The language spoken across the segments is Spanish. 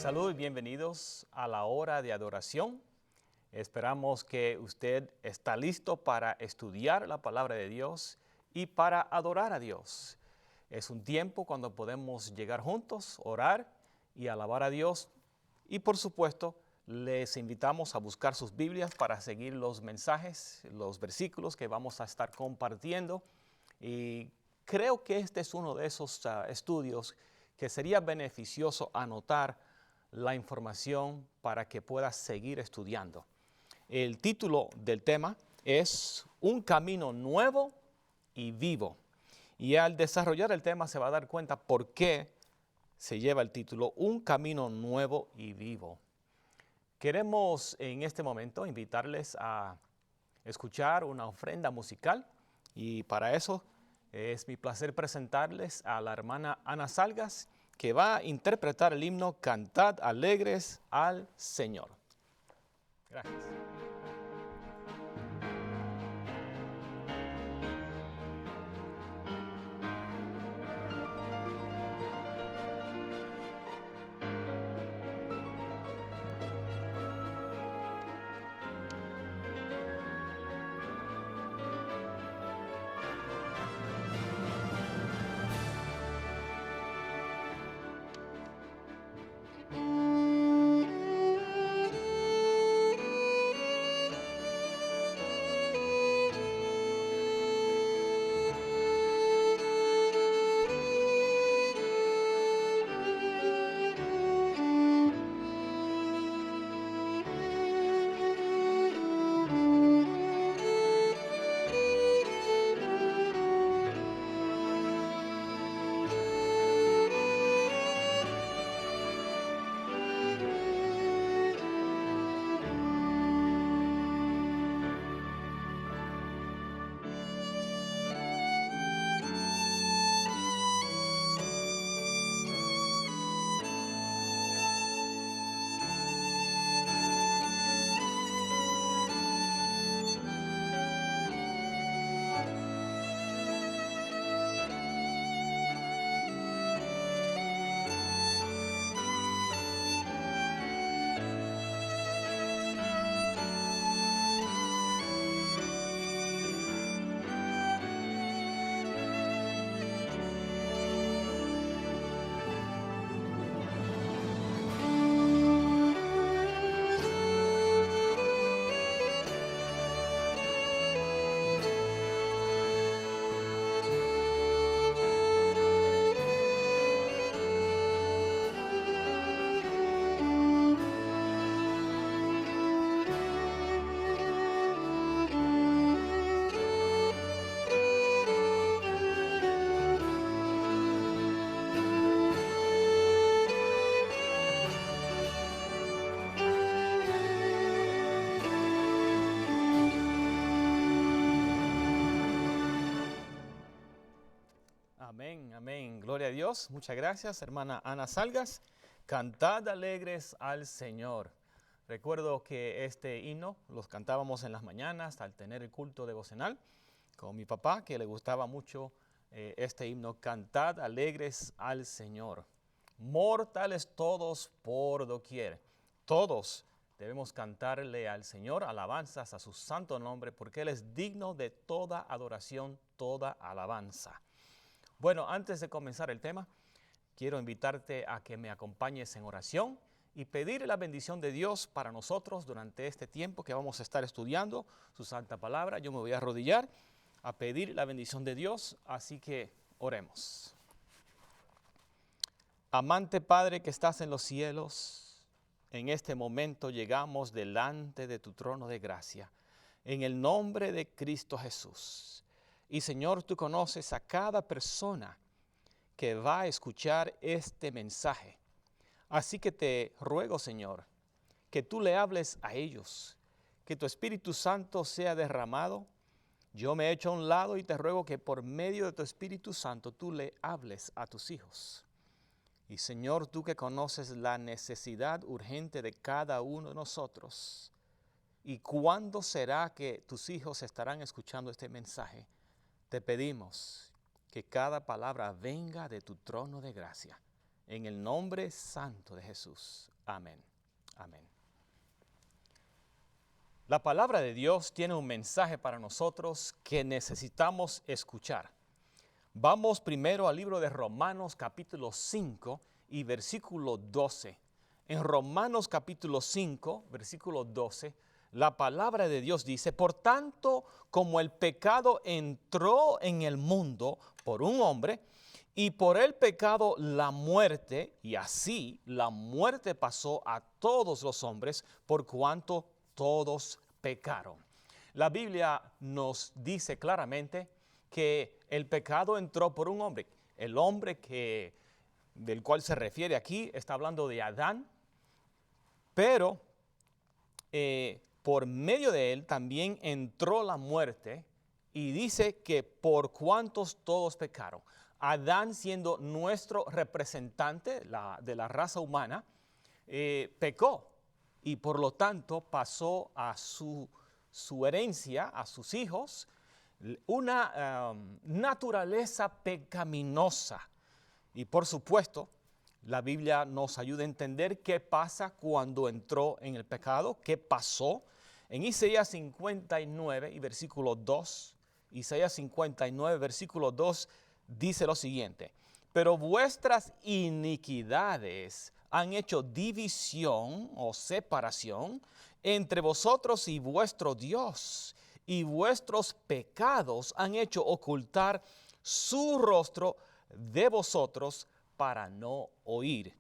Salud y bienvenidos a la hora de adoración. Esperamos que usted está listo para estudiar la palabra de Dios y para adorar a Dios. Es un tiempo cuando podemos llegar juntos, orar y alabar a Dios. Y por supuesto, les invitamos a buscar sus Biblias para seguir los mensajes, los versículos que vamos a estar compartiendo. Y creo que este es uno de esos estudios que sería beneficioso anotar la información para que puedas seguir estudiando. El título del tema es Un camino nuevo y vivo. Y al desarrollar el tema se va a dar cuenta por qué se lleva el título Un camino nuevo y vivo. Queremos en este momento invitarles a escuchar una ofrenda musical y para eso es mi placer presentarles a la hermana Ana Salgas, que va a interpretar el himno Cantad alegres al Señor. Gracias. Amén, amén. Gloria a Dios. Muchas gracias, hermana Ana Salgas. Cantad alegres al Señor. Recuerdo que este himno los cantábamos en las mañanas al tener el culto devocional con mi papá, que le gustaba mucho este himno. Cantad alegres al Señor. Mortales todos por doquier. Todos debemos cantarle al Señor alabanzas a su santo nombre, porque Él es digno de toda adoración, toda alabanza. Bueno, antes de comenzar el tema, quiero invitarte a que me acompañes en oración y pedir la bendición de Dios para nosotros durante este tiempo que vamos a estar estudiando su santa palabra. Yo me voy a arrodillar a pedir la bendición de Dios, así que oremos. Amante Padre que estás en los cielos, en este momento llegamos delante de tu trono de gracia, en el nombre de Cristo Jesús. Y Señor, tú conoces a cada persona que va a escuchar este mensaje. Así que te ruego, Señor, que tú le hables a ellos, que tu Espíritu Santo sea derramado. Yo me echo a un lado y te ruego que por medio de tu Espíritu Santo tú le hables a tus hijos. Y Señor, tú que conoces la necesidad urgente de cada uno de nosotros, ¿y cuándo será que tus hijos estarán escuchando este mensaje? Te pedimos que cada palabra venga de tu trono de gracia, en el nombre santo de Jesús. Amén. Amén. La palabra de Dios tiene un mensaje para nosotros que necesitamos escuchar. Vamos primero al libro de Romanos capítulo 5 y versículo 12. En Romanos capítulo 5, versículo 12, la palabra de Dios dice: por tanto, como el pecado entró en el mundo por un hombre, y por el pecado la muerte, y así la muerte pasó a todos los hombres, por cuanto todos pecaron. La Biblia nos dice claramente que el pecado entró por un hombre. El hombre del cual se refiere aquí está hablando de Adán, pero por medio de él también entró la muerte, y dice que por cuantos todos pecaron. Adán, siendo nuestro representante de la raza humana, pecó, y por lo tanto pasó a su herencia, a sus hijos, una naturaleza pecaminosa. Y por supuesto, la Biblia nos ayuda a entender qué pasa cuando entró en el pecado, qué pasó. En Isaías 59 y versículo 2, Isaías 59, versículo 2, dice lo siguiente: pero vuestras iniquidades han hecho división o separación entre vosotros y vuestro Dios, y vuestros pecados han hecho ocultar su rostro de vosotros para no oír.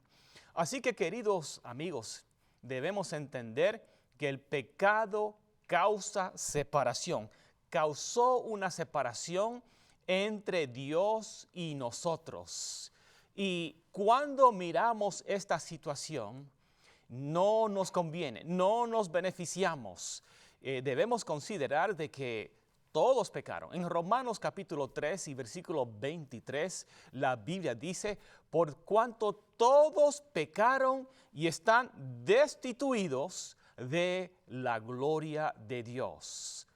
Así que, queridos amigos, debemos entender que el pecado causa separación. Causó una separación entre Dios y nosotros. Y cuando miramos esta situación, no nos conviene, no nos beneficiamos. Debemos considerar de que todos pecaron. En Romanos capítulo 3 y versículo 23, la Biblia dice: por cuanto todos pecaron y están destituidos de la gloria de Dios.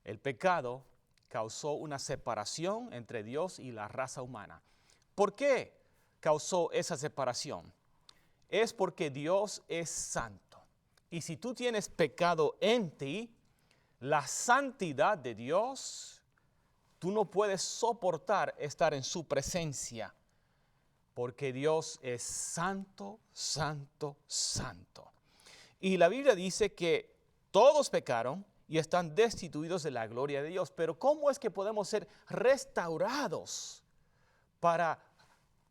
El pecado causó una separación entre Dios y la raza humana. ¿Por qué causó esa separación? Es porque Dios es santo. Y si tú tienes pecado en ti, la santidad de Dios, tú no puedes soportar estar en su presencia, porque Dios es santo, santo, santo. Y la Biblia dice que todos pecaron y están destituidos de la gloria de Dios. Pero ¿cómo es que podemos ser restaurados para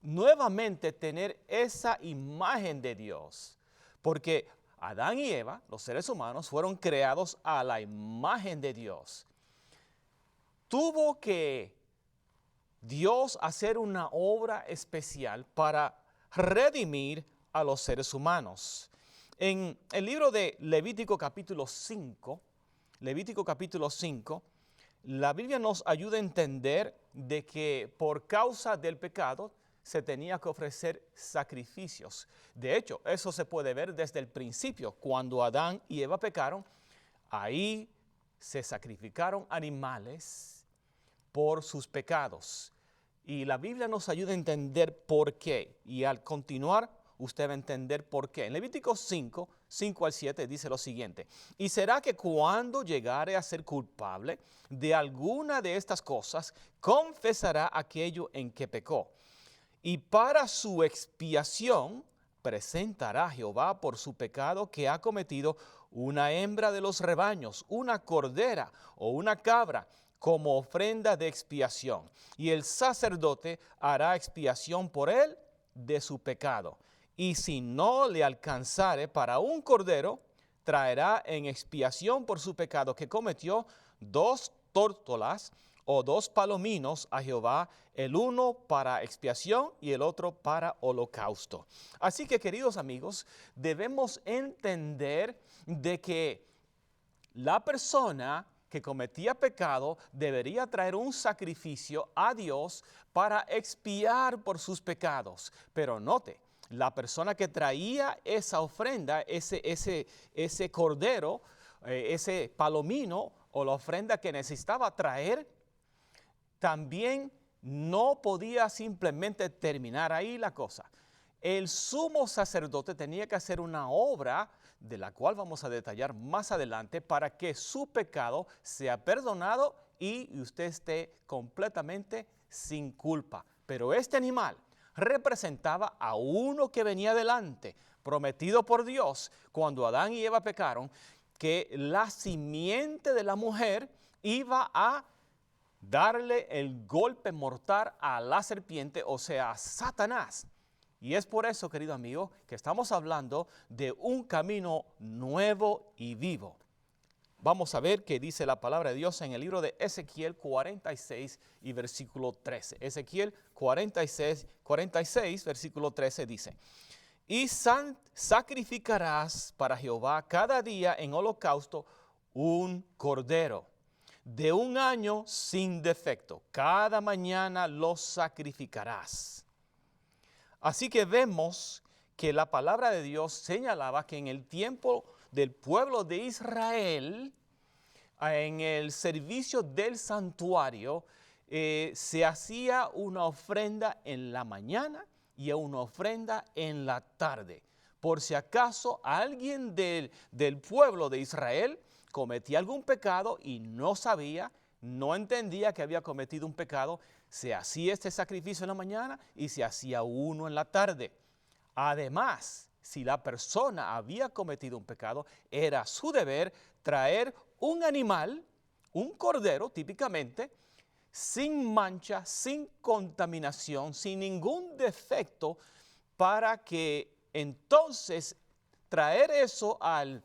nuevamente tener esa imagen de Dios? Porque Adán y Eva, los seres humanos, fueron creados a la imagen de Dios. Tuvo que Dios hacer una obra especial para redimir a los seres humanos. En el libro de Levítico capítulo 5, la Biblia nos ayuda a entender de que por causa del pecado se tenía que ofrecer sacrificios. De hecho, eso se puede ver desde el principio. Cuando Adán y Eva pecaron, ahí se sacrificaron animales por sus pecados. Y la Biblia nos ayuda a entender por qué. Y al continuar, usted va a entender por qué. En Levítico 5, 5 al 7 dice lo siguiente: y será que cuando llegare a ser culpable de alguna de estas cosas, confesará aquello en que pecó. Y para su expiación presentará a Jehová por su pecado que ha cometido una hembra de los rebaños, una cordera o una cabra, como ofrenda de expiación. Y el sacerdote hará expiación por él de su pecado. Y si no le alcanzare para un cordero, traerá en expiación por su pecado que cometió 2 tórtolas o 2 palominos a Jehová, el uno para expiación y el otro para holocausto. Así que, queridos amigos, debemos entender de que la persona que cometía pecado debería traer un sacrificio a Dios para expiar por sus pecados. Pero note, la persona que traía esa ofrenda, ese cordero, ese palomino o la ofrenda que necesitaba traer, también no podía simplemente terminar ahí la cosa. el sumo sacerdote tenía que hacer una obra de la cual vamos a detallar más adelante para que su pecado sea perdonado y usted esté completamente sin culpa. Pero este animal representaba a uno que venía delante, prometido por Dios cuando Adán y Eva pecaron, que la simiente de la mujer iba a darle el golpe mortal a la serpiente, o sea, a Satanás. Y es por eso, querido amigo, que estamos hablando de un camino nuevo y vivo. Vamos a ver qué dice la palabra de Dios en el libro de Ezequiel 46 y versículo 13. Ezequiel 46, versículo 13 dice: y sacrificarás para Jehová cada día en holocausto un cordero de un año sin defecto. Cada mañana lo sacrificarás. Así que vemos que la palabra de Dios señalaba que en el tiempo del pueblo de Israel, en el servicio del santuario, se hacía una ofrenda en la mañana y una ofrenda en la tarde. Por si acaso alguien del pueblo de Israel cometía algún pecado y no sabía, no entendía que había cometido un pecado, se hacía este sacrificio en la mañana y se hacía uno en la tarde. Además, si la persona había cometido un pecado, era su deber traer un animal, un cordero típicamente, sin mancha, sin contaminación, sin ningún defecto, para que entonces traer eso al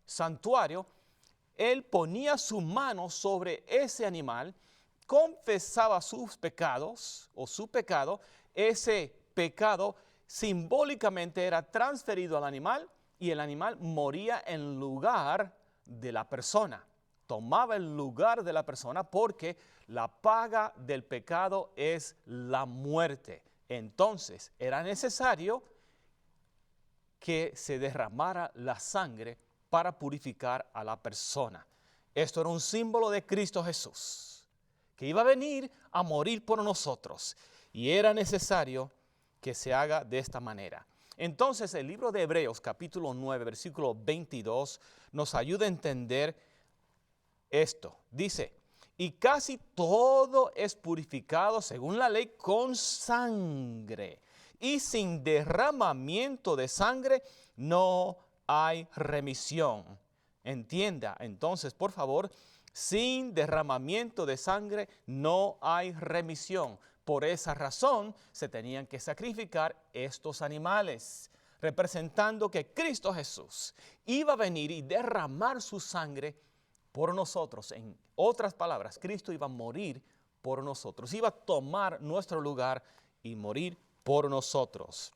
santuario. Él ponía su mano sobre ese animal, confesaba sus pecados o su pecado, ese pecado simbólicamente era transferido al animal y el animal moría en lugar de la persona. Tomaba el lugar de la persona porque la paga del pecado es la muerte. Entonces era necesario que se derramara la sangre para purificar a la persona. Esto era un símbolo de Cristo Jesús, que iba a venir a morir por nosotros, y era necesario que se haga de esta manera. Entonces el libro de Hebreos capítulo 9 versículo 22 nos ayuda a entender esto. Dice: y casi todo es purificado según la ley con sangre, y sin derramamiento de sangre no hay remisión. Entienda, entonces, por favor, sin derramamiento de sangre no hay remisión. Por esa razón se tenían que sacrificar estos animales, representando que Cristo Jesús iba a venir y derramar su sangre por nosotros. En otras palabras, Cristo iba a morir por nosotros, iba a tomar nuestro lugar y morir por nosotros.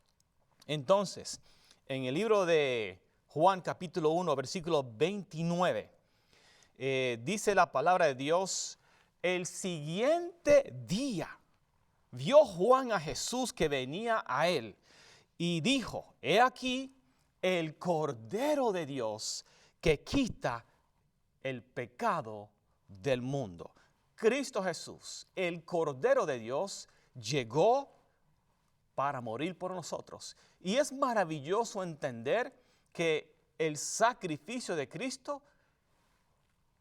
Entonces, en el libro de Juan capítulo 1, versículo 29, dice la palabra de Dios: el siguiente día vio Juan a Jesús que venía a él y dijo: he aquí el Cordero de Dios que quita el pecado del mundo. Cristo Jesús, el Cordero de Dios, llegó para morir por nosotros. Y es maravilloso entender que el sacrificio de Cristo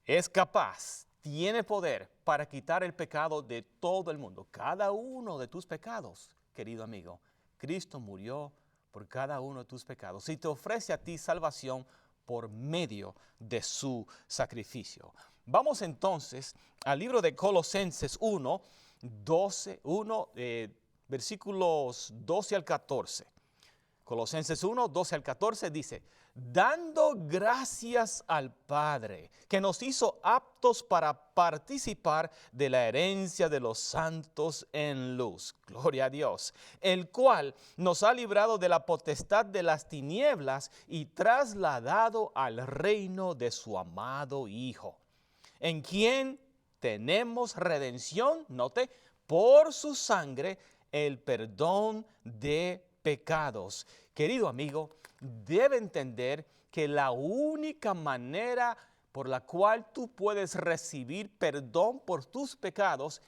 es capaz, tiene poder para quitar el pecado de todo el mundo. Cada uno de tus pecados, querido amigo, Cristo murió por cada uno de tus pecados y te ofrece a ti salvación por medio de su sacrificio. Vamos entonces al libro de Colosenses 1, versículos 12 al 14. Colosenses 1, 12 al 14 dice: dando gracias al Padre, que nos hizo aptos para participar de la herencia de los santos en luz. Gloria a Dios. El cual nos ha librado de la potestad de las tinieblas y trasladado al reino de su amado Hijo, en quien tenemos redención, note, por su sangre, el perdón de pecados. Querido amigo, debe entender que la única manera por la cual tú puedes recibir perdón por tus pecados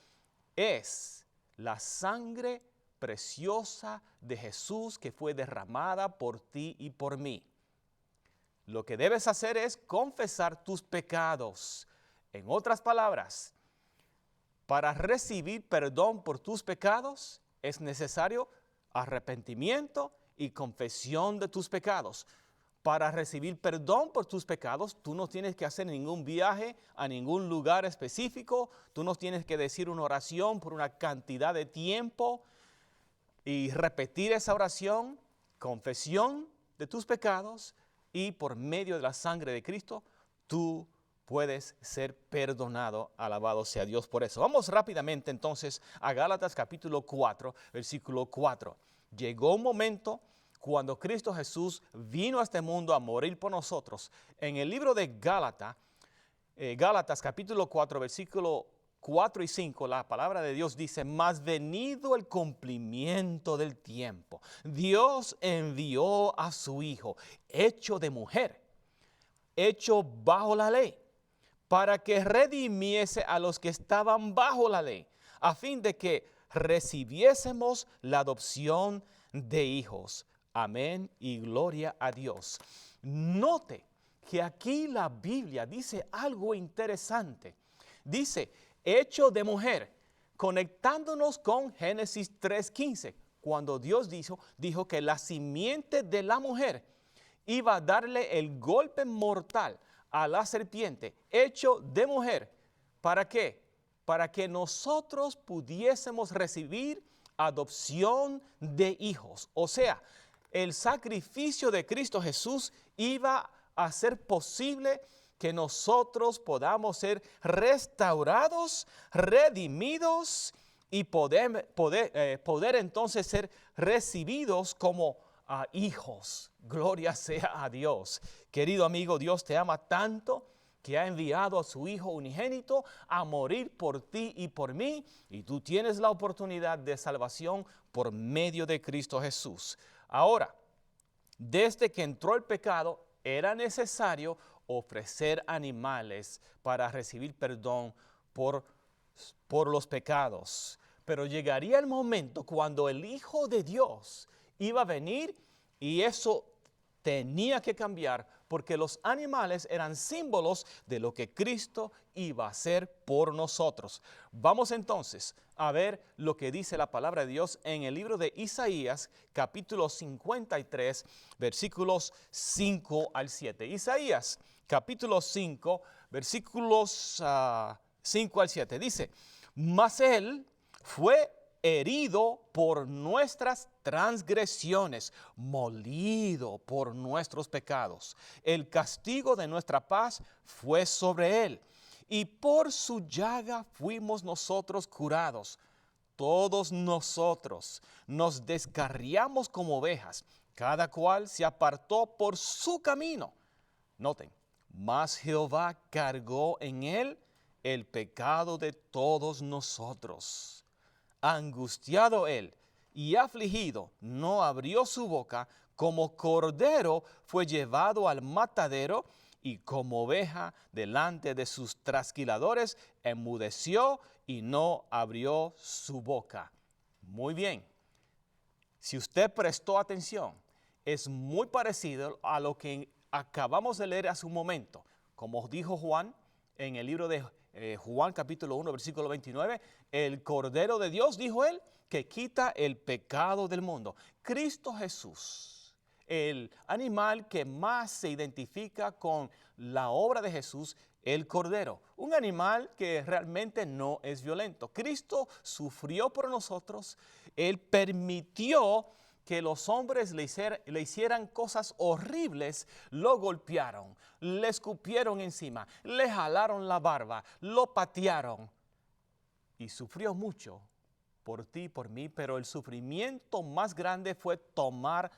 es la sangre preciosa de Jesús que fue derramada por ti y por mí. Lo que debes hacer es confesar tus pecados. En otras palabras, para recibir perdón por tus pecados es necesario arrepentimiento y confesión de tus pecados. Para recibir perdón por tus pecados, tú no tienes que hacer ningún viaje a ningún lugar específico, tú no tienes que decir una oración por una cantidad de tiempo y repetir esa oración, confesión de tus pecados, y por medio de la sangre de Cristo, tú puedes ser perdonado. Alabado sea Dios por eso. Vamos rápidamente entonces a Gálatas capítulo 4, versículo 4. Llegó un momento cuando Cristo Jesús vino a este mundo a morir por nosotros. En el libro de Gálatas capítulo 4, versículo 4 y 5, la palabra de Dios dice: mas venido el cumplimiento del tiempo, Dios envió a su Hijo, hecho de mujer, hecho bajo la ley, para que redimiese a los que estaban bajo la ley, a fin de que recibiésemos la adopción de hijos. Amén y gloria a Dios. Note que aquí la Biblia dice algo interesante. Dice, hecho de mujer, conectándonos con Génesis 3:15, cuando Dios dijo que la simiente de la mujer iba a darle el golpe mortal a la serpiente, hecho de mujer. ¿Para qué? Para que nosotros pudiésemos recibir adopción de hijos. O sea, el sacrificio de Cristo Jesús iba a hacer posible que nosotros podamos ser restaurados, redimidos y poder entonces ser recibidos como hijos. Gloria sea a Dios. Querido amigo, Dios te ama tanto que ha enviado a su Hijo unigénito a morir por ti y por mí, y tú tienes la oportunidad de salvación por medio de Cristo Jesús. Ahora, desde que entró el pecado, era necesario ofrecer animales para recibir perdón por los pecados. Pero llegaría el momento cuando el Hijo de Dios iba a venir y eso tenía que cambiar, porque los animales eran símbolos de lo que Cristo iba a hacer por nosotros. Vamos entonces a ver lo que dice la palabra de Dios en el libro de Isaías, capítulo 53, versículos 5 al 7. Isaías, capítulo 5, versículos 5 al 7. Dice, mas él fue herido por nuestras transgresiones, molido por nuestros pecados. El castigo de nuestra paz fue sobre él, y por su llaga fuimos nosotros curados. Todos nosotros nos descarriamos como ovejas, cada cual se apartó por su camino. Noten, mas Jehová cargó en él el pecado de todos nosotros. Angustiado él y afligido, no abrió su boca, como cordero fue llevado al matadero, y como oveja delante de sus trasquiladores, enmudeció y no abrió su boca. Muy bien, si usted prestó atención, es muy parecido a lo que acabamos de leer hace un momento. Como dijo Juan en el libro de Juan capítulo 1, versículo 29, el Cordero de Dios, dijo él, que quita el pecado del mundo. Cristo Jesús, el animal que más se identifica con la obra de Jesús, el Cordero, un animal que realmente no es violento. Cristo sufrió por nosotros, él permitió que los hombres le hicieran cosas horribles, lo golpearon, le escupieron encima, le jalaron la barba, lo patearon y sufrió mucho por ti y por mí, pero el sufrimiento más grande fue tomar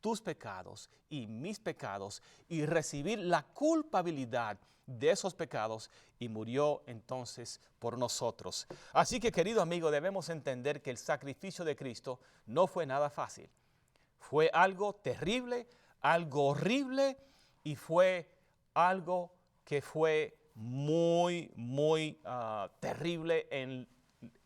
tus pecados y mis pecados y recibir la culpabilidad de esos pecados, y murió entonces por nosotros. Así que, querido amigo, debemos entender que el sacrificio de Cristo no fue nada fácil. Fue algo terrible, algo horrible, y fue algo que fue muy, muy terrible en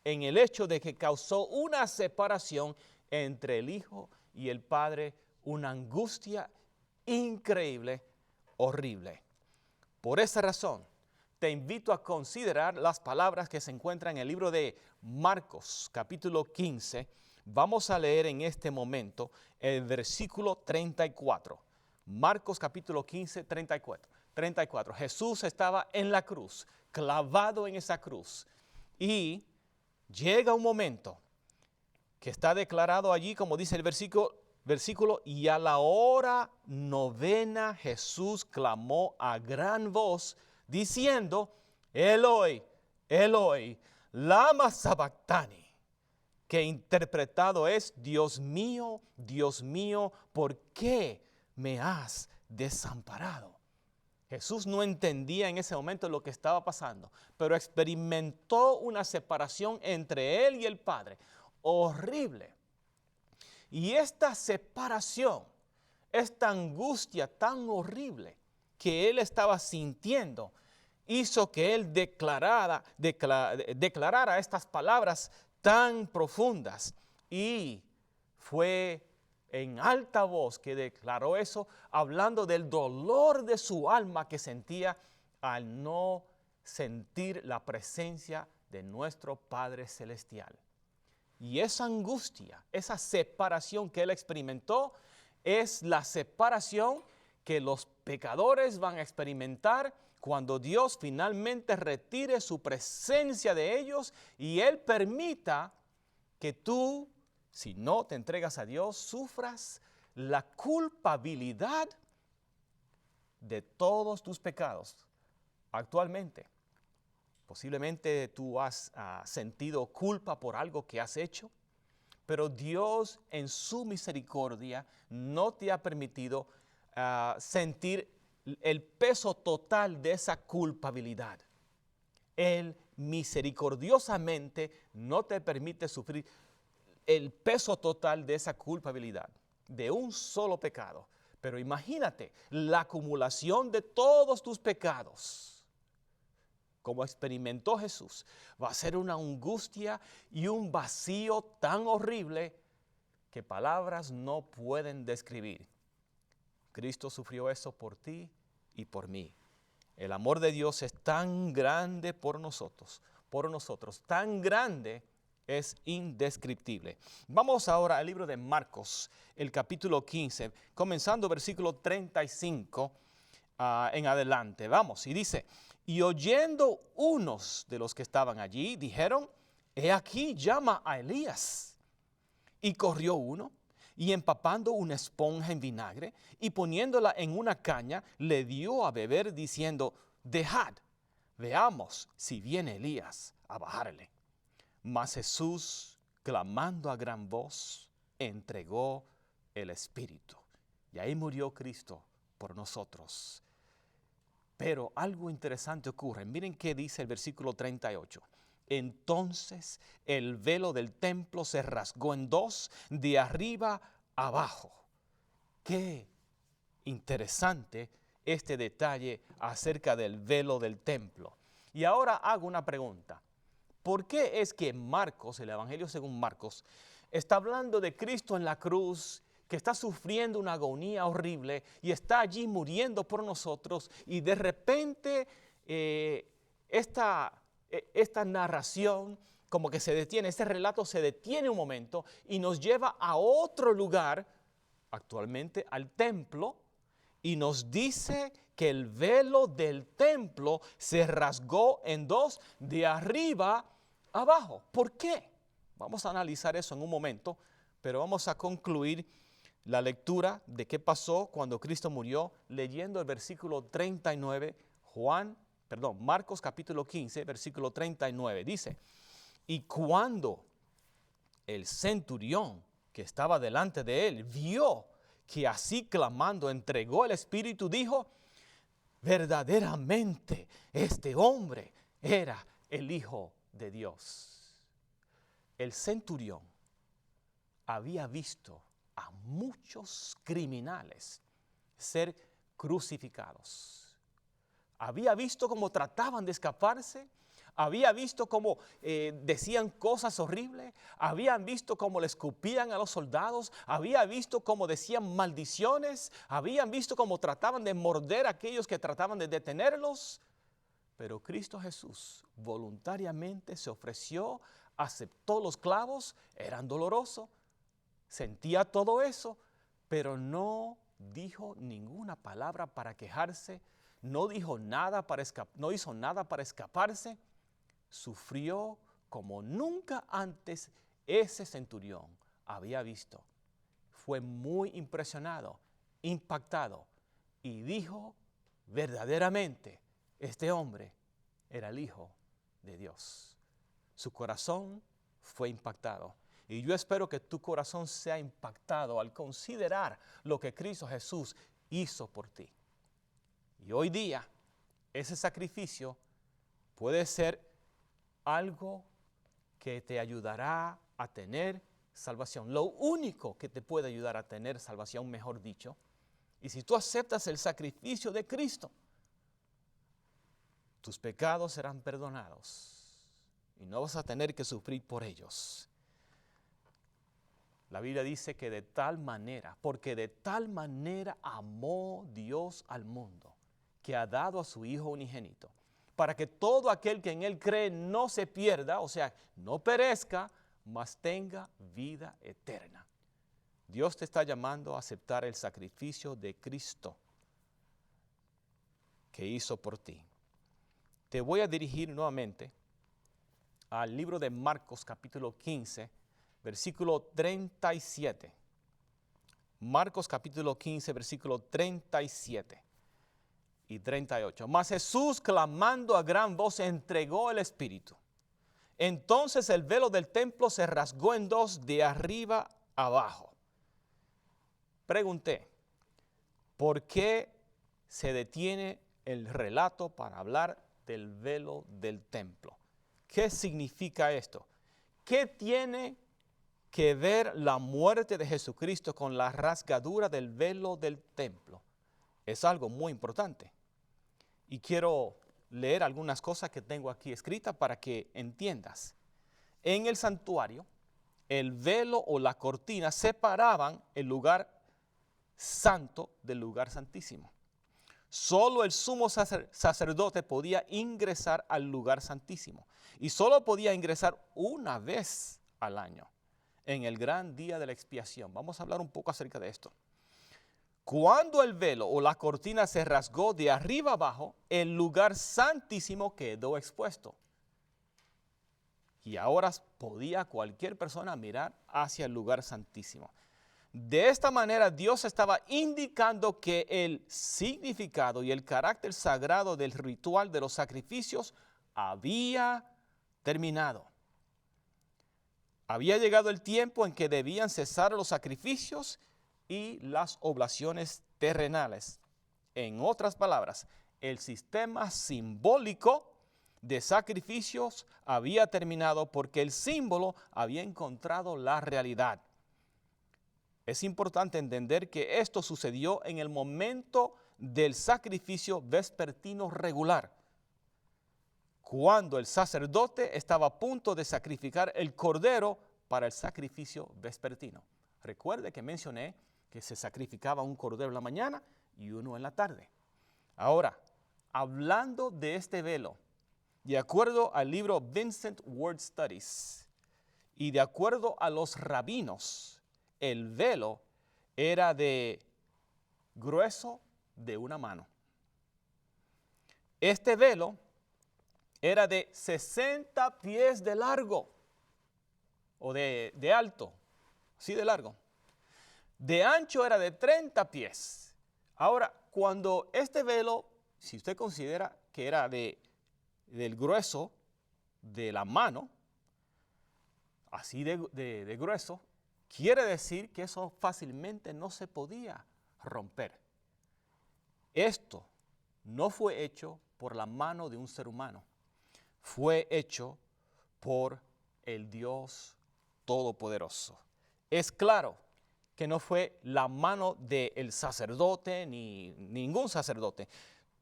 en el hecho de que causó una separación entre el Hijo y el Padre, una angustia increíble, horrible. Por esa razón, te invito a considerar las palabras que se encuentran en el libro de Marcos, capítulo 15. Vamos a leer en este momento el versículo 34. Marcos, capítulo 15, 34. Jesús estaba en la cruz, clavado en esa cruz. Y llega un momento que está declarado allí, como dice el versículo, y a la hora 9 Jesús clamó a gran voz, diciendo, Eloi, Eloi, lama sabactani, que interpretado es, Dios mío, ¿por qué me has desamparado? Jesús no entendía en ese momento lo que estaba pasando, pero experimentó una separación entre él y el Padre, horrible. Y esta separación, esta angustia tan horrible que él estaba sintiendo, hizo que él declarara estas palabras tan profundas. Y fue en alta voz que declaró eso, hablando del dolor de su alma que sentía al no sentir la presencia de nuestro Padre Celestial. Y esa angustia, esa separación que él experimentó, es la separación que los pecadores van a experimentar cuando Dios finalmente retire su presencia de ellos y él permita que tú, si no te entregas a Dios, sufras la culpabilidad de todos tus pecados actualmente. Posiblemente tú has sentido culpa por algo que has hecho, pero Dios en su misericordia no te ha permitido sentir el peso total de esa culpabilidad. Él misericordiosamente no te permite sufrir el peso total de esa culpabilidad, de un solo pecado. Pero imagínate la acumulación de todos tus pecados. Como experimentó Jesús, va a ser una angustia y un vacío tan horrible que palabras no pueden describir. Cristo sufrió eso por ti y por mí. El amor de Dios es tan grande por nosotros, tan grande, es indescriptible. Vamos ahora al libro de Marcos, el capítulo 15, comenzando versículo 35 en adelante. Vamos, y dice, y oyendo unos de los que estaban allí, dijeron, he aquí llama a Elías. Y corrió uno, y empapando una esponja en vinagre, y poniéndola en una caña, le dio a beber, diciendo, dejad, veamos si viene Elías a bajarle. Mas Jesús, clamando a gran voz, entregó el Espíritu. Y ahí murió Cristo por nosotros. Pero algo interesante ocurre. Miren qué dice el versículo 38. Entonces el velo del templo se rasgó en dos, de arriba abajo. Qué interesante este detalle acerca del velo del templo. Y ahora hago una pregunta. ¿Por qué es que Marcos, el Evangelio según Marcos, está hablando de Cristo en la cruz, que está sufriendo una agonía horrible y está allí muriendo por nosotros, y de repente esta narración como que se detiene, este relato se detiene un momento y nos lleva a otro lugar, actualmente al templo, y nos dice que el velo del templo se rasgó en dos, de arriba abajo? ¿Por qué? Vamos a analizar eso en un momento, pero vamos a concluir la lectura de qué pasó cuando Cristo murió leyendo el versículo 39, Marcos capítulo 15, versículo 39. Dice, y cuando el centurión que estaba delante de él vio que así clamando entregó el Espíritu, dijo, verdaderamente este hombre era el Hijo de Dios. El centurión había visto a muchos criminales ser crucificados. Había visto cómo trataban de escaparse, había visto cómo decían cosas horribles, habían visto cómo le escupían a los soldados, había visto cómo decían maldiciones, habían visto cómo trataban de morder a aquellos que trataban de detenerlos. Pero Cristo Jesús voluntariamente se ofreció, aceptó los clavos, eran dolorosos, sentía todo eso, pero no dijo ninguna palabra para quejarse, no dijo nada no hizo nada para escaparse. Sufrió como nunca antes ese centurión había visto. Fue muy impresionado, impactado, y dijo, verdaderamente, este hombre era el Hijo de Dios. Su corazón fue impactado. Y yo espero que tu corazón sea impactado al considerar lo que Cristo Jesús hizo por ti. Y hoy día, ese sacrificio puede ser algo que te ayudará a tener salvación. Lo único que te puede ayudar a tener salvación, mejor dicho. Y si tú aceptas el sacrificio de Cristo, tus pecados serán perdonados y no vas a tener que sufrir por ellos. La Biblia dice que de tal manera, porque de tal manera amó Dios al mundo, que ha dado a su Hijo unigénito, para que todo aquel que en Él cree no se pierda, o sea, no perezca, mas tenga vida eterna. Dios te está llamando a aceptar el sacrificio de Cristo que hizo por ti. Te voy a dirigir nuevamente al libro de Marcos capítulo 15, versículo 37. Marcos capítulo 15, versículo 37 y 38. Mas Jesús, clamando a gran voz, entregó el Espíritu. Entonces el velo del templo se rasgó en dos, de arriba abajo. Pregunté, ¿por qué se detiene el relato para hablar del velo del templo? ¿Qué significa esto? ¿Qué tiene que ver la muerte de Jesucristo con la rasgadura del velo del templo? Es algo muy importante. Y quiero leer algunas cosas que tengo aquí escritas para que entiendas. En el santuario, el velo o la cortina separaban el lugar santo del lugar santísimo. Solo el sumo sacerdote podía ingresar al lugar santísimo y solo podía ingresar una vez al año, en el gran día de la expiación. Vamos a hablar un poco acerca de esto. Cuando el velo o la cortina se rasgó de arriba abajo, el lugar santísimo quedó expuesto. Y ahora podía cualquier persona mirar hacia el lugar santísimo. De esta manera Dios estaba indicando que el significado y el carácter sagrado del ritual de los sacrificios había terminado. Había llegado el tiempo en que debían cesar los sacrificios y las oblaciones terrenales. En otras palabras, el sistema simbólico de sacrificios había terminado porque el símbolo había encontrado la realidad. Es importante entender que esto sucedió en el momento del sacrificio vespertino regular, cuando el sacerdote estaba a punto de sacrificar el cordero para el sacrificio vespertino. Recuerde que mencioné que se sacrificaba un cordero en la mañana y uno en la tarde. Ahora, hablando de este velo, de acuerdo al libro Vincent Word Studies y de acuerdo a los rabinos, el velo era de grueso de una mano. Este velo era de 60 pies de largo, o de alto, así de largo. De ancho era de 30 pies. Ahora, cuando este velo, si usted considera que era del grueso de la mano, así de grueso, quiere decir que eso fácilmente no se podía romper. Esto no fue hecho por la mano de un ser humano. Fue hecho por el Dios Todopoderoso. Es claro que no fue la mano del sacerdote ni ningún sacerdote.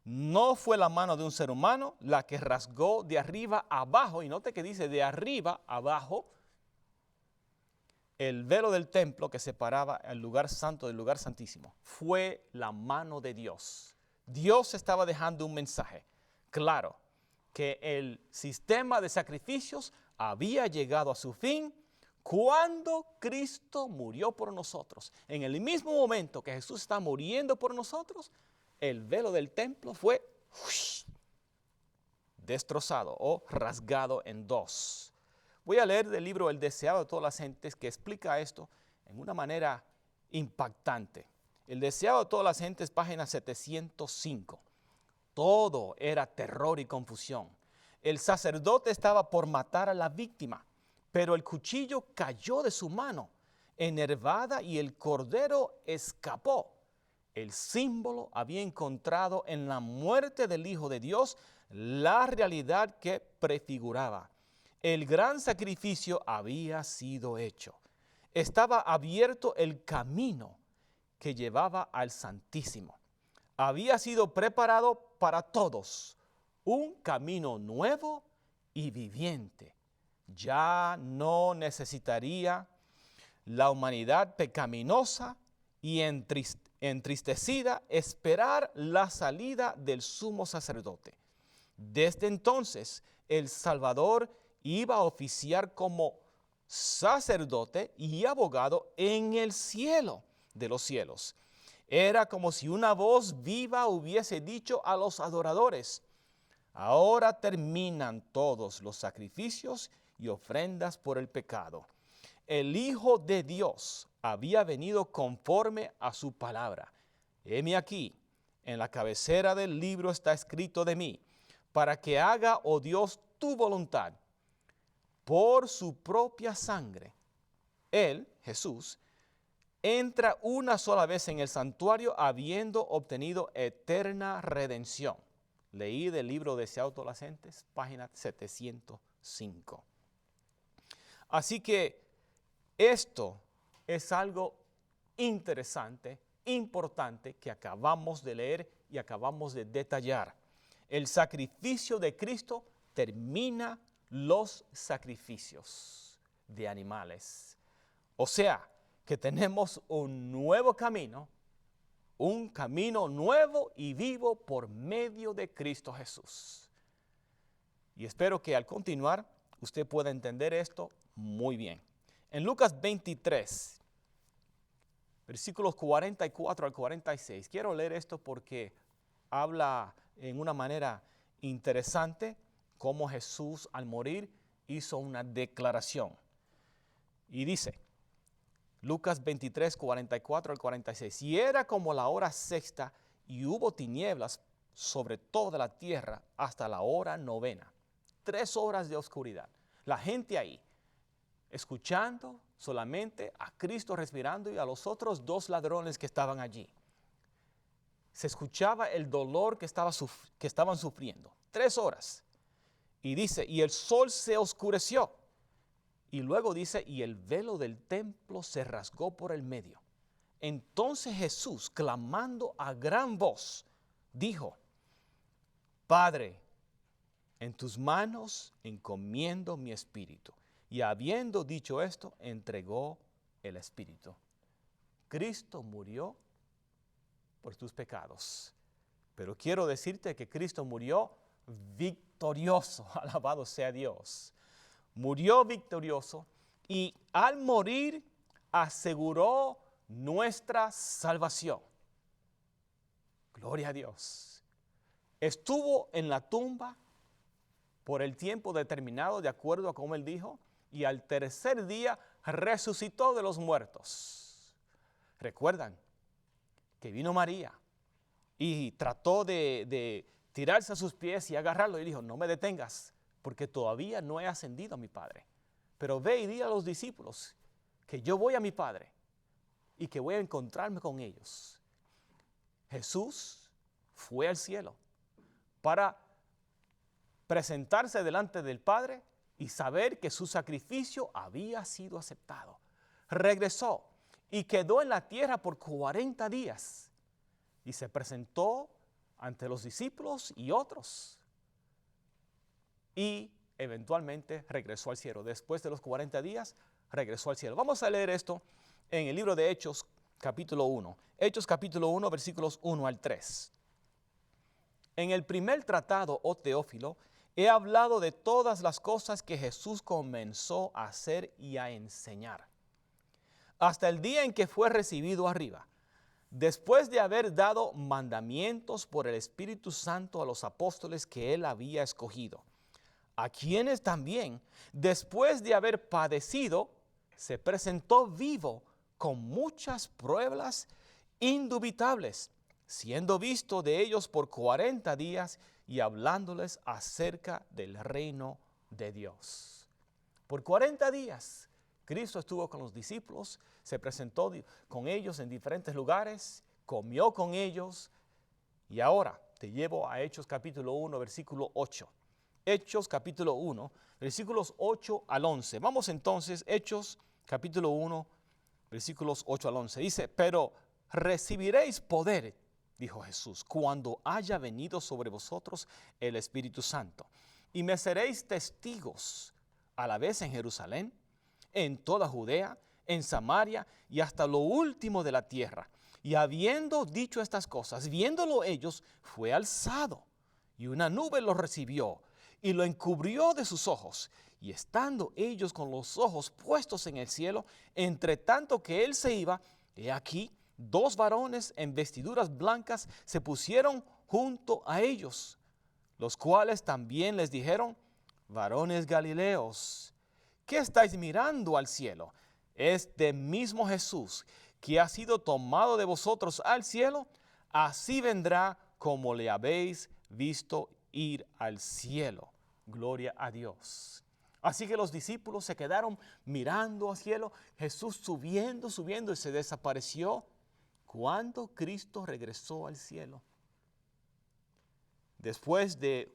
No fue la mano de un ser humano la que rasgó de arriba abajo, y note que dice de arriba abajo, el velo del templo que separaba el lugar santo del lugar santísimo. Fue la mano de Dios. Dios estaba dejando un mensaje claro, que el sistema de sacrificios había llegado a su fin cuando Cristo murió por nosotros. En el mismo momento que Jesús está muriendo por nosotros, el velo del templo fue destrozado o rasgado en dos. Voy a leer del libro El deseado de todas las gentes, que explica esto en una manera impactante. El deseado de todas las gentes, página 705. Todo era terror y confusión. El sacerdote estaba por matar a la víctima, pero el cuchillo cayó de su mano, enervada, y el cordero escapó. El símbolo había encontrado en la muerte del Hijo de Dios la realidad que prefiguraba. El gran sacrificio había sido hecho. Estaba abierto el camino que llevaba al Santísimo. Había sido preparado para todos un camino nuevo y viviente. Ya no necesitaría la humanidad pecaminosa y entristecida esperar la salida del sumo sacerdote. Desde entonces, el Salvador iba a oficiar como sacerdote y abogado en el cielo de los cielos. Era como si una voz viva hubiese dicho a los adoradores: ahora terminan todos los sacrificios y ofrendas por el pecado. El Hijo de Dios había venido conforme a su palabra. Heme aquí, en la cabecera del libro está escrito de mí, para que haga, oh Dios, tu voluntad. Por su propia sangre, Él, Jesús, entra una sola vez en el santuario, habiendo obtenido eterna redención. Leí del libro Deseado de todas las gentes, página 705. Así que esto es algo interesante, importante, que acabamos de leer y acabamos de detallar. El sacrificio de Cristo termina los sacrificios de animales. O sea, que tenemos un nuevo camino, un camino nuevo y vivo por medio de Cristo Jesús. Y espero que al continuar usted pueda entender esto muy bien. En Lucas 23, versículos 44 al 46, quiero leer esto porque habla en una manera interesante cómo Jesús al morir hizo una declaración. Y dice, Lucas 23, 44 al 46, y era como la hora sexta, y hubo tinieblas sobre toda la tierra hasta la hora novena. 3 horas de oscuridad. La gente ahí, escuchando solamente a Cristo respirando y a los otros 2 ladrones que estaban allí. Se escuchaba el dolor que estaban sufriendo. 3 horas. Y dice, y el sol se oscureció. Y luego dice, y el velo del templo se rasgó por el medio. Entonces Jesús, clamando a gran voz, dijo: Padre, en tus manos encomiendo mi espíritu. Y habiendo dicho esto, entregó el espíritu. Cristo murió por tus pecados. Pero quiero decirte que Cristo murió victorioso. Alabado sea Dios. Murió victorioso y al morir aseguró nuestra salvación. Gloria a Dios. Estuvo en la tumba por el tiempo determinado, de acuerdo a como Él dijo, y al tercer día resucitó de los muertos. ¿Recuerdan que vino María y trató de tirarse a sus pies y agarrarlo y dijo: no me detengas, porque todavía no he ascendido a mi Padre? Pero ve y di a los discípulos que yo voy a mi Padre y que voy a encontrarme con ellos. Jesús fue al cielo para presentarse delante del Padre y saber que su sacrificio había sido aceptado. Regresó y quedó en la tierra por 40 días y se presentó ante los discípulos y otros. Y eventualmente regresó al cielo. Después de los 40 días, regresó al cielo. Vamos a leer esto en el libro de Hechos, capítulo 1. Hechos, capítulo 1, versículos 1 al 3. En el primer tratado, oh Teófilo, he hablado de todas las cosas que Jesús comenzó a hacer y a enseñar, hasta el día en que fue recibido arriba, después de haber dado mandamientos por el Espíritu Santo a los apóstoles que él había escogido, a quienes también, después de haber padecido, se presentó vivo con muchas pruebas indubitables, siendo visto de ellos por 40 días y hablándoles acerca del reino de Dios. Por 40 días, Cristo estuvo con los discípulos, se presentó con ellos en diferentes lugares, comió con ellos, y ahora te llevo a Hechos capítulo 1, versículo 8. Hechos capítulo 1, versículos 8 al 11. Vamos entonces, Hechos capítulo 1, versículos 8 al 11. Dice, pero recibiréis poder, dijo Jesús, cuando haya venido sobre vosotros el Espíritu Santo. Y me seréis testigos a la vez en Jerusalén, en toda Judea, en Samaria y hasta lo último de la tierra. Y habiendo dicho estas cosas, viéndolo ellos, fue alzado, y una nube lo recibió y lo encubrió de sus ojos. Y estando ellos con los ojos puestos en el cielo, entre tanto que él se iba, he aquí, 2 varones en vestiduras blancas se pusieron junto a ellos, los cuales también les dijeron, varones Galileos, ¿qué estáis mirando al cielo? Este mismo Jesús, que ha sido tomado de vosotros al cielo, así vendrá como le habéis visto ir al cielo. Gloria a Dios. Así que los discípulos se quedaron mirando al cielo, Jesús subiendo y se desapareció. Cuando Cristo regresó al cielo, después de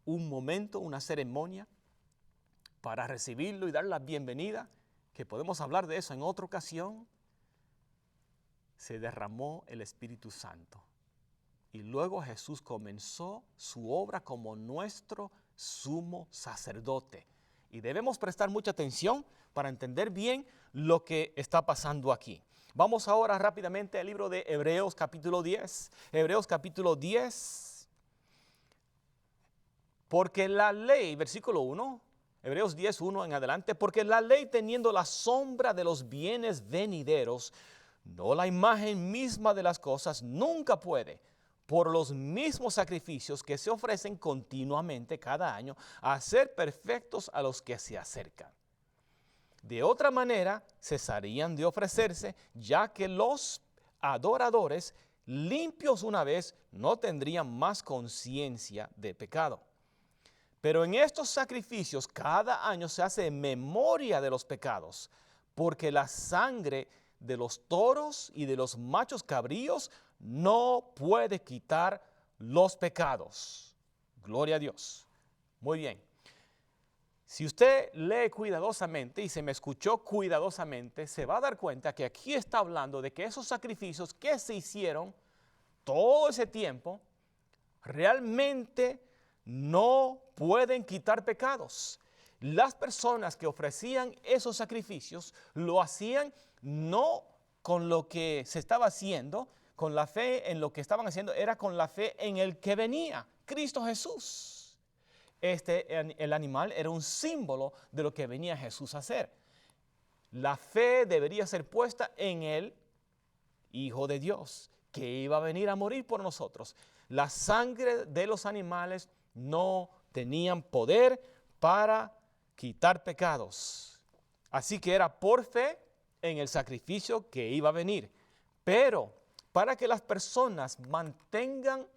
un momento, una ceremonia para recibirlo y dar la bienvenida, que podemos hablar de eso en otra ocasión, se derramó el Espíritu Santo. Y luego Jesús comenzó su obra como nuestro sumo sacerdote. Y debemos prestar mucha atención para entender bien lo que está pasando aquí. Vamos ahora rápidamente al libro de Hebreos capítulo 10. Hebreos capítulo 10. Porque la ley, versículo 1, Hebreos 10, 1 en adelante, porque la ley teniendo la sombra de los bienes venideros, no la imagen misma de las cosas, nunca puede, por los mismos sacrificios que se ofrecen continuamente cada año, hacer perfectos a los que se acercan. De otra manera, cesarían de ofrecerse, ya que los adoradores, limpios una vez, no tendrían más conciencia de pecado. Pero en estos sacrificios cada año se hace memoria de los pecados, porque la sangre de los toros y de los machos cabríos no puede quitar los pecados. Gloria a Dios. Muy bien. Si usted lee cuidadosamente y se me escuchó cuidadosamente, se va a dar cuenta que aquí está hablando de que esos sacrificios que se hicieron todo ese tiempo realmente no pueden quitar pecados. Las personas que ofrecían esos sacrificios lo hacían no con lo que se estaba haciendo, con la fe en lo que estaban haciendo, era con la fe en el que venía, Cristo Jesús. El animal era un símbolo de lo que venía Jesús a hacer. La fe debería ser puesta en el Hijo de Dios, que iba a venir a morir por nosotros. La sangre de los animales no tenían poder para quitar pecados. Así que era por fe en el sacrificio que iba a venir. Pero para que las personas mantengan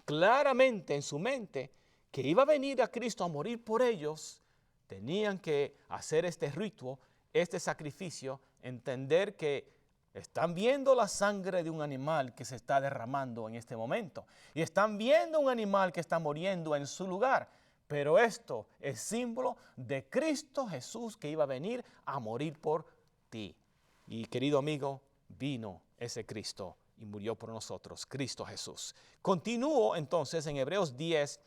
claramente en su mente que iba a venir a Cristo a morir por ellos, tenían que hacer este ritual, este sacrificio, entender que están viendo la sangre de un animal que se está derramando en este momento. Y están viendo un animal que está muriendo en su lugar. Pero esto es símbolo de Cristo Jesús que iba a venir a morir por ti. Y querido amigo, vino ese Cristo y murió por nosotros, Cristo Jesús. Continúo entonces en Hebreos 10,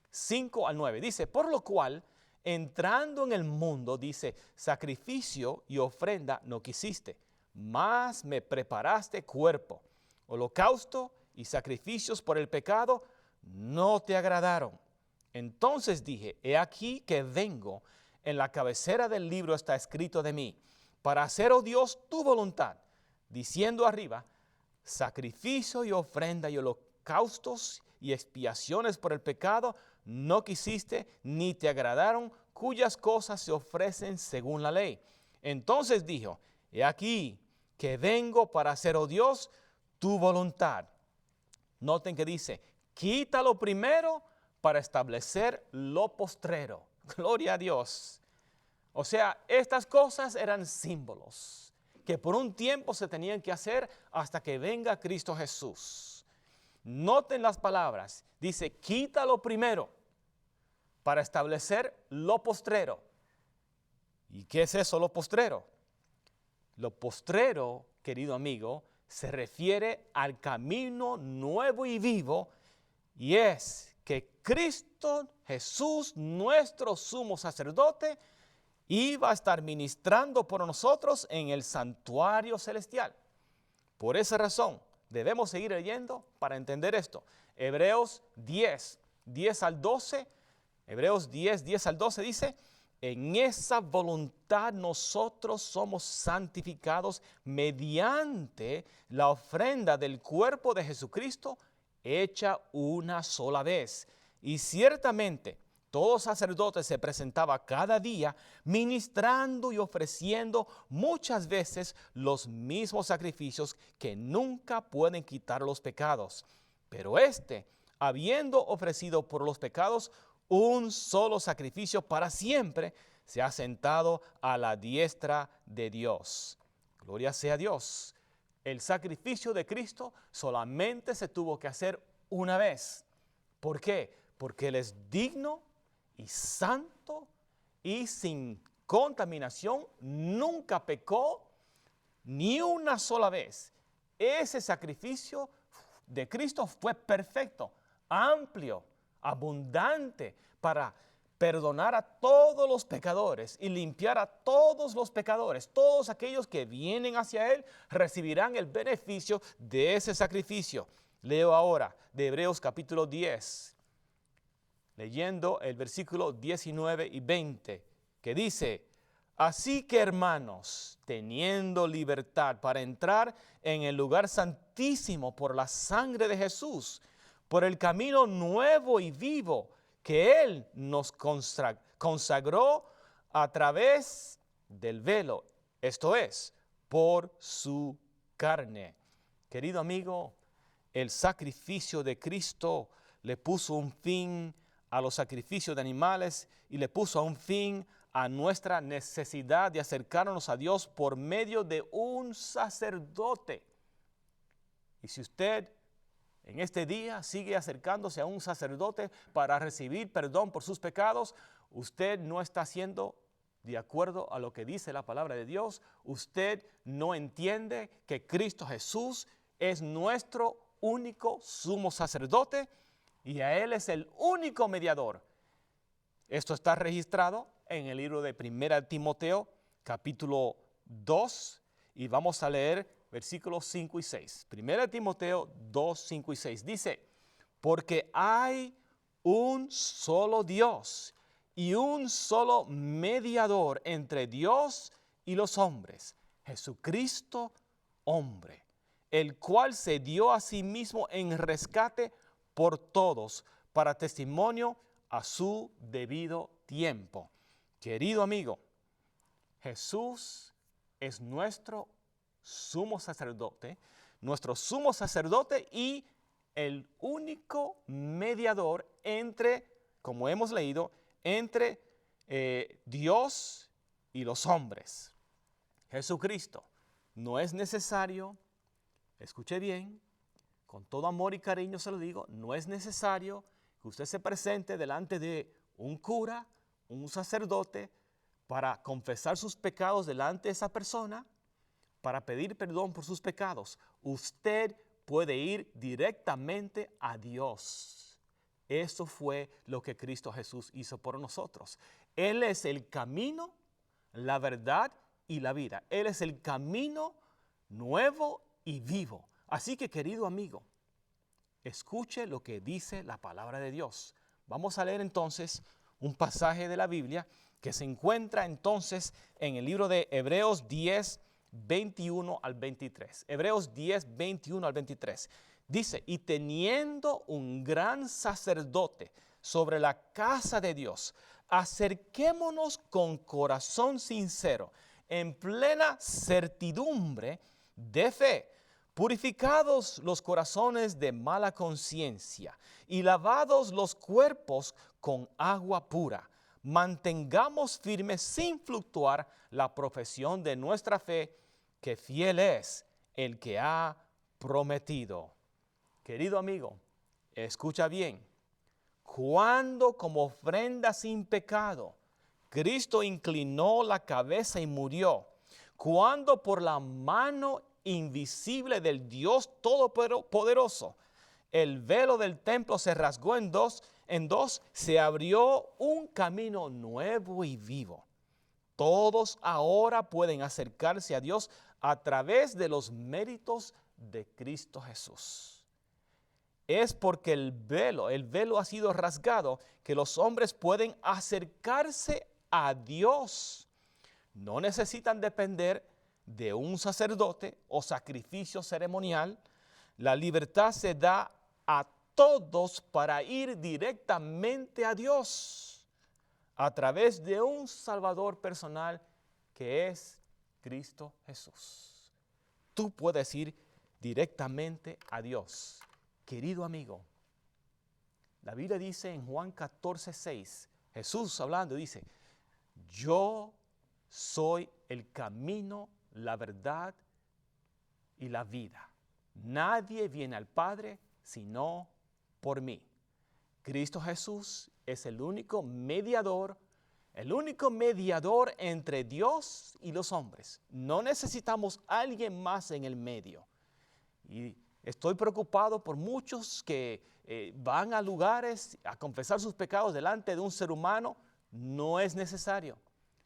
5 al 9. Dice, por lo cual, entrando en el mundo, dice, sacrificio y ofrenda no quisiste, mas me preparaste cuerpo. Holocausto y sacrificios por el pecado no te agradaron. Entonces dije, he aquí que vengo, en la cabecera del libro está escrito de mí, para hacer, oh Dios, tu voluntad, diciendo arriba, sacrificio y ofrenda y holocaustos y expiaciones por el pecado no quisiste ni te agradaron, cuyas cosas se ofrecen según la ley. Entonces dijo, he aquí que vengo para hacer, oh Dios, tu voluntad. Noten que dice, quita lo primero para establecer lo postrero. Gloria a Dios. O sea, estas cosas eran símbolos que por un tiempo se tenían que hacer hasta que venga Cristo Jesús. Noten las palabras. Dice, quita lo primero para establecer lo postrero. ¿Y qué es eso, lo postrero? Lo postrero, querido amigo, se refiere al camino nuevo y vivo, y es que Cristo Jesús, nuestro sumo sacerdote, iba a estar ministrando por nosotros en el santuario celestial. Por esa razón, debemos seguir leyendo para entender esto. Hebreos 10, 10 al 12, Hebreos 10, 10 al 12 dice, en esa voluntad nosotros somos santificados mediante la ofrenda del cuerpo de Jesucristo hecha una sola vez. Y ciertamente todo sacerdote se presentaba cada día ministrando y ofreciendo muchas veces los mismos sacrificios que nunca pueden quitar los pecados. Pero habiendo ofrecido por los pecados un solo sacrificio para siempre, se ha sentado a la diestra de Dios. Gloria sea a Dios. El sacrificio de Cristo solamente se tuvo que hacer una vez. ¿Por qué? Porque Él es digno y santo y sin contaminación, nunca pecó ni una sola vez. Ese sacrificio de Cristo fue perfecto, amplio, abundante para perdonar a todos los pecadores y limpiar a todos los pecadores. Todos aquellos que vienen hacia Él recibirán el beneficio de ese sacrificio. Leo ahora de Hebreos capítulo 10, leyendo el versículo 19 y 20, que dice, así que hermanos, teniendo libertad para entrar en el lugar santísimo por la sangre de Jesús, por el camino nuevo y vivo que Él nos consagró a través del velo, esto es, por su carne. Querido amigo, el sacrificio de Cristo le puso un fin a los sacrificios de animales y le puso un fin a nuestra necesidad de acercarnos a Dios por medio de un sacerdote. Y si usted en este día sigue acercándose a un sacerdote para recibir perdón por sus pecados, usted no está haciendo de acuerdo a lo que dice la palabra de Dios. Usted no entiende que Cristo Jesús es nuestro único sumo sacerdote y a Él es el único mediador. Esto está registrado en el libro de 1 Timoteo, capítulo 2, y vamos a leer versículos 5 y 6. 1 Timoteo 2, 5 y 6 dice, porque hay un solo Dios y un solo mediador entre Dios y los hombres, Jesucristo hombre, el cual se dio a sí mismo en rescate por todos para testimonio a su debido tiempo. Querido amigo, Jesús es nuestro sumo sacerdote y el único mediador entre, como hemos leído, entre Dios y los hombres. Jesucristo. No es necesario, escuche bien, con todo amor y cariño se lo digo, no es necesario que usted se presente delante de un cura, un sacerdote, para confesar sus pecados delante de esa persona, para pedir perdón por sus pecados. Usted puede ir directamente a Dios. Eso fue lo que Cristo Jesús hizo por nosotros. Él es el camino, la verdad y la vida. Él es el camino nuevo y vivo. Así que, querido amigo, escuche lo que dice la palabra de Dios. Vamos a leer entonces un pasaje de la Biblia que se encuentra entonces en el libro de Hebreos 10, 21 al 23. Hebreos 10, 21 al 23. Dice, y teniendo un gran sacerdote sobre la casa de Dios, acerquémonos con corazón sincero, en plena certidumbre de fe, purificados los corazones de mala conciencia y lavados los cuerpos con agua pura. Mantengamos firme sin fluctuar la profesión de nuestra fe, que fiel es el que ha prometido. Querido amigo, escucha bien. Cuando como ofrenda sin pecado, Cristo inclinó la cabeza y murió, cuando por la mano invisible del Dios Todopoderoso, el velo del templo se rasgó en dos, se abrió un camino nuevo y vivo. Todos ahora pueden acercarse a Dios a través de los méritos de Cristo Jesús. Es porque el velo ha sido rasgado, que los hombres pueden acercarse a Dios. No necesitan depender de un sacerdote o sacrificio ceremonial. La libertad se da a todos para ir directamente a Dios a través de un Salvador personal que es Cristo Jesús. Tú puedes ir directamente a Dios. Querido amigo, la Biblia dice en Juan 14, 6, Jesús hablando dice, yo soy el camino, la verdad y la vida. Nadie viene al Padre sino por mí. Cristo Jesús es el único mediador entre Dios y los hombres. No necesitamos a alguien más en el medio. Y estoy preocupado por muchos que van a lugares a confesar sus pecados delante de un ser humano. No es necesario.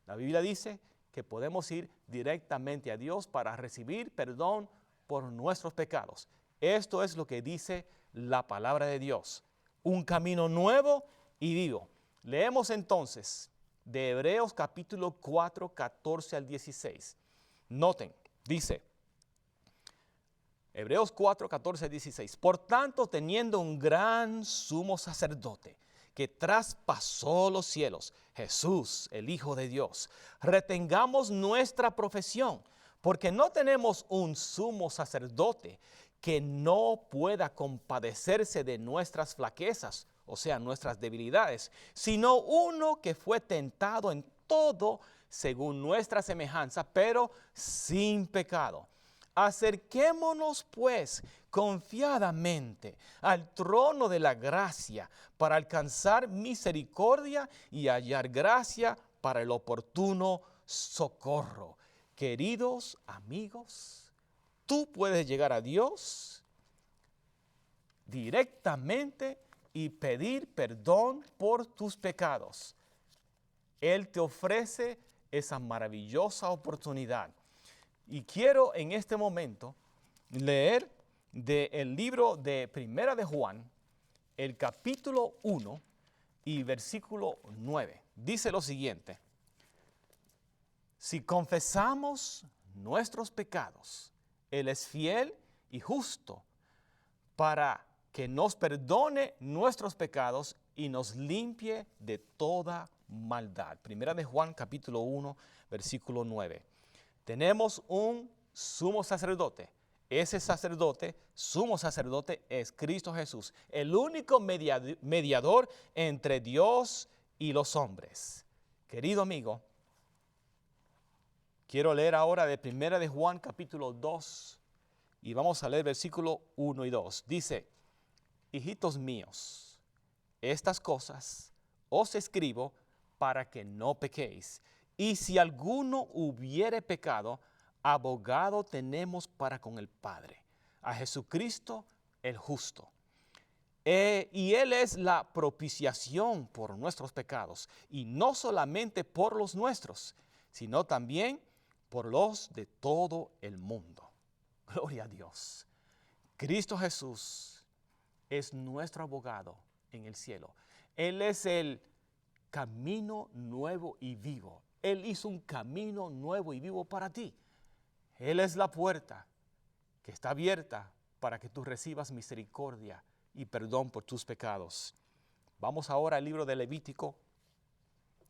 La Biblia dice que podemos ir directamente a Dios para recibir perdón por nuestros pecados. Esto es lo que dice la palabra de Dios. Un camino nuevo y vivo. Leemos entonces de Hebreos capítulo 4, 14 al 16. Noten, dice, Hebreos 4, 14 al 16. Por tanto, teniendo un gran sumo sacerdote que traspasó los cielos, Jesús, el Hijo de Dios, retengamos nuestra profesión, porque no tenemos un sumo sacerdote que no pueda compadecerse de nuestras flaquezas, o sea, nuestras debilidades, sino uno que fue tentado en todo según nuestra semejanza, pero sin pecado. Acerquémonos pues confiadamente al trono de la gracia para alcanzar misericordia y hallar gracia para el oportuno socorro. Queridos amigos, tú puedes llegar a Dios directamente y pedir perdón por tus pecados. Él te ofrece esa maravillosa oportunidad. Y quiero en este momento leer del libro de Primera de Juan, el capítulo 1 y versículo 9. Dice lo siguiente: si confesamos nuestros pecados, Él es fiel y justo para que nos perdone nuestros pecados y nos limpie de toda maldad. Primera de Juan, capítulo 1, versículo 9. Tenemos un sumo sacerdote. Ese sacerdote, sumo sacerdote, es Cristo Jesús, el único mediador entre Dios y los hombres. Querido amigo, quiero leer ahora de Primera de Juan, capítulo 2, y vamos a leer versículo 1 y 2. Dice, hijitos míos, estas cosas os escribo para que no pequéis. Y si alguno hubiere pecado, abogado tenemos para con el Padre, a Jesucristo el justo. Y Él es la propiciación por nuestros pecados, y no solamente por los nuestros, sino también por los de todo el mundo. Gloria a Dios. Cristo Jesús es nuestro abogado en el cielo. Él es el camino nuevo y vivo. Él hizo un camino nuevo y vivo para ti. Él es la puerta que está abierta para que tú recibas misericordia y perdón por tus pecados. Vamos ahora al libro de Levítico,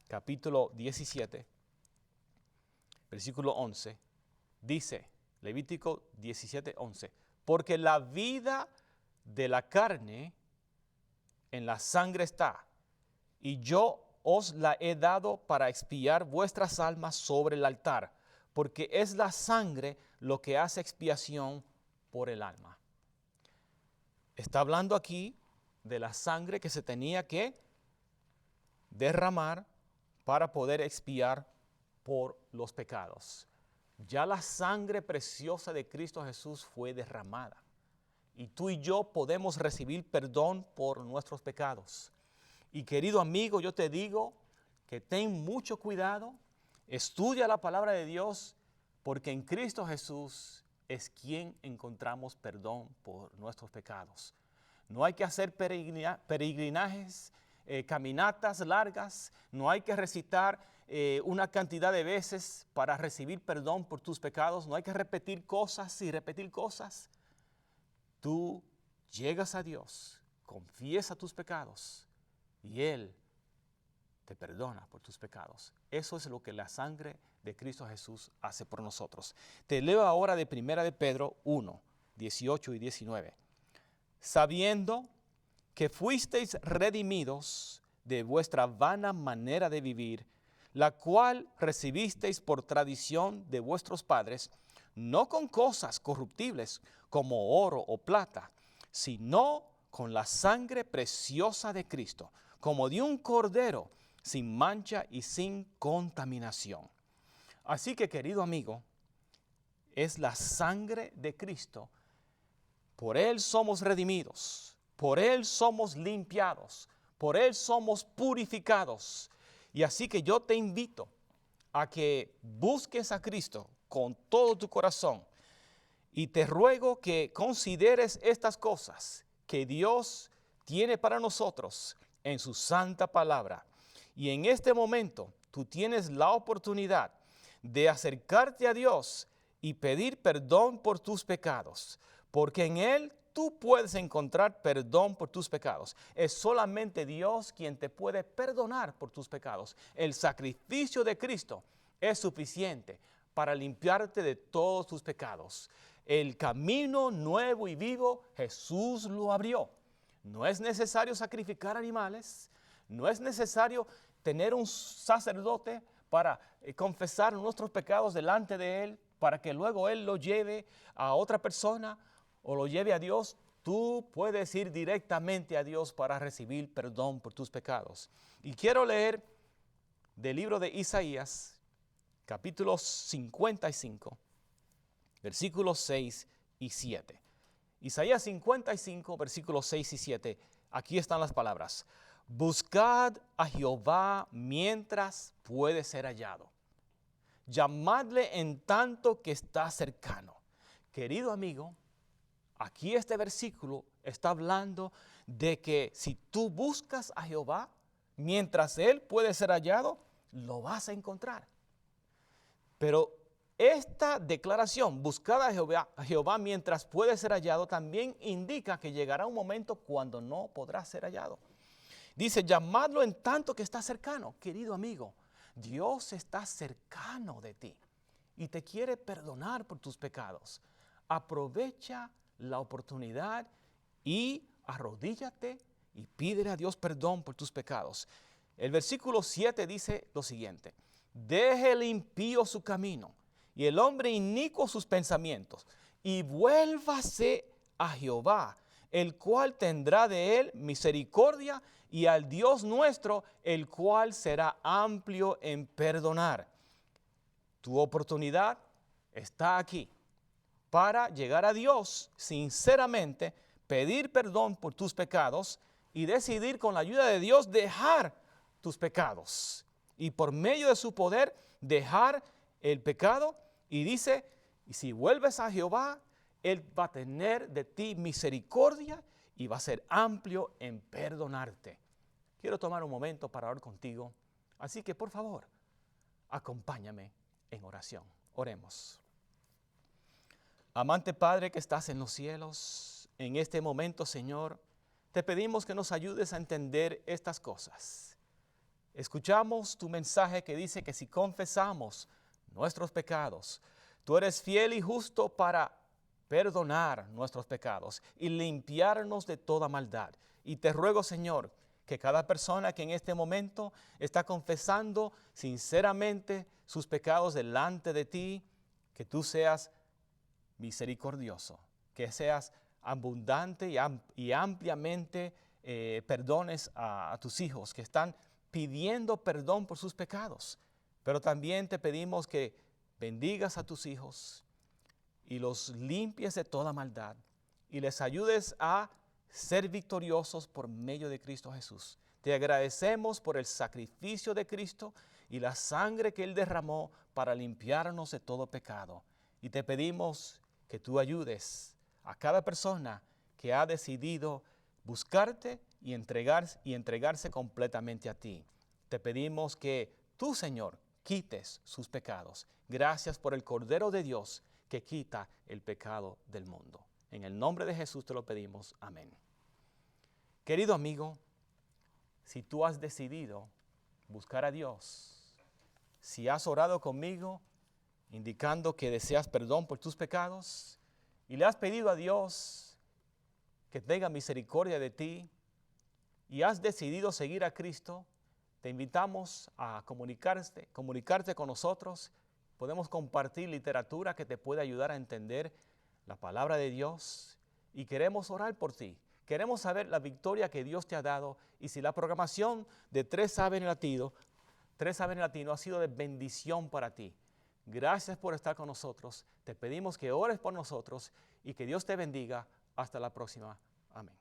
capítulo 17, versículo 11. Dice, Levítico 17, 11, porque la vida de la carne en la sangre está, y yo os la he dado para expiar vuestras almas sobre el altar, porque es la sangre lo que hace expiación por el alma. Está hablando aquí de la sangre que se tenía que derramar para poder expiar por los pecados. Ya la sangre preciosa de Cristo Jesús fue derramada. Y tú y yo podemos recibir perdón por nuestros pecados. Y querido amigo, yo te digo que ten mucho cuidado, estudia la palabra de Dios, porque en Cristo Jesús es quien encontramos perdón por nuestros pecados. No hay que hacer peregrinajes, caminatas largas, no hay que recitar una cantidad de veces para recibir perdón por tus pecados, no hay que repetir cosas y repetir cosas. Tú llegas a Dios, confiesa tus pecados y Él te perdona por tus pecados. Eso es lo que la sangre de Cristo Jesús hace por nosotros. Te leo ahora de 1 de Pedro 1, 18 y 19. Sabiendo que fuisteis redimidos de vuestra vana manera de vivir, la cual recibisteis por tradición de vuestros padres, no con cosas corruptibles como oro o plata, sino con la sangre preciosa de Cristo, como de un cordero sin mancha y sin contaminación. Así que, querido amigo, es la sangre de Cristo. Por Él somos redimidos, por Él somos limpiados, por Él somos purificados. Y así que yo te invito a que busques a Cristo con todo tu corazón y te ruego que consideres estas cosas que Dios tiene para nosotros en su santa palabra. Y en este momento tú tienes la oportunidad de acercarte a Dios y pedir perdón por tus pecados, porque en Él tú puedes encontrar perdón por tus pecados. Es solamente Dios quien te puede perdonar por tus pecados. El sacrificio de Cristo es suficiente para limpiarte de todos tus pecados. El camino nuevo y vivo, Jesús lo abrió. No es necesario sacrificar animales, no es necesario tener un sacerdote para confesar nuestros pecados delante de Él, para que luego Él lo lleve a otra persona o lo lleve a Dios. Tú puedes ir directamente a Dios para recibir perdón por tus pecados. Y quiero leer del libro de Isaías, capítulo 55, versículos 6 y 7. Isaías 55, versículos 6 y 7. Aquí están las palabras. Buscad a Jehová mientras puede ser hallado. Llamadle en tanto que está cercano. Querido amigo, aquí este versículo está hablando de que si tú buscas a Jehová, mientras Él puede ser hallado, lo vas a encontrar. Pero esta declaración, buscad a Jehová mientras puede ser hallado, también indica que llegará un momento cuando no podrá ser hallado. Dice, llamadlo en tanto que está cercano. Querido amigo, Dios está cercano de ti y te quiere perdonar por tus pecados. Aprovecha la oportunidad y arrodíllate y pídele a Dios perdón por tus pecados. El versículo 7 dice lo siguiente: deje el impío su camino y el hombre inicuo sus pensamientos, y vuélvase a Jehová, el cual tendrá de él misericordia, y al Dios nuestro, el cual será amplio en perdonar. Tu oportunidad está aquí para llegar a Dios sinceramente, pedir perdón por tus pecados y decidir con la ayuda de Dios dejar tus pecados. Y por medio de su poder dejar el pecado. Y dice, y si vuelves a Jehová, Él va a tener de ti misericordia y va a ser amplio en perdonarte. Quiero tomar un momento para orar contigo. Así que por favor, acompáñame en oración. Oremos. Amante Padre que estás en los cielos, en este momento, Señor, te pedimos que nos ayudes a entender estas cosas. Escuchamos tu mensaje que dice que si confesamos nuestros pecados, tú eres fiel y justo para perdonar nuestros pecados y limpiarnos de toda maldad. Y te ruego, Señor, que cada persona que en este momento está confesando sinceramente sus pecados delante de ti, que tú seas misericordioso, que seas abundante y ampliamente perdones a tus hijos que están pidiendo perdón por sus pecados. Pero también te pedimos que bendigas a tus hijos y los limpies de toda maldad y les ayudes a ser victoriosos por medio de Cristo Jesús. Te agradecemos por el sacrificio de Cristo y la sangre que Él derramó para limpiarnos de todo pecado. Y te pedimos que tú ayudes a cada persona que ha decidido buscarte y entregarse completamente a ti. Te pedimos que tú, Señor, quites sus pecados. Gracias por el Cordero de Dios que quita el pecado del mundo. En el nombre de Jesús te lo pedimos. Amén. Querido amigo, si tú has decidido buscar a Dios, si has orado conmigo indicando que deseas perdón por tus pecados y le has pedido a Dios que tenga misericordia de ti y has decidido seguir a Cristo, te invitamos a comunicarte con nosotros. Podemos compartir literatura que te puede ayudar a entender la palabra de Dios y queremos orar por ti. Queremos saber la victoria que Dios te ha dado y si la programación de 3 Ave en Latino ha sido de bendición para ti. Gracias por estar con nosotros. Te pedimos que ores por nosotros y que Dios te bendiga. Hasta la próxima. Amén.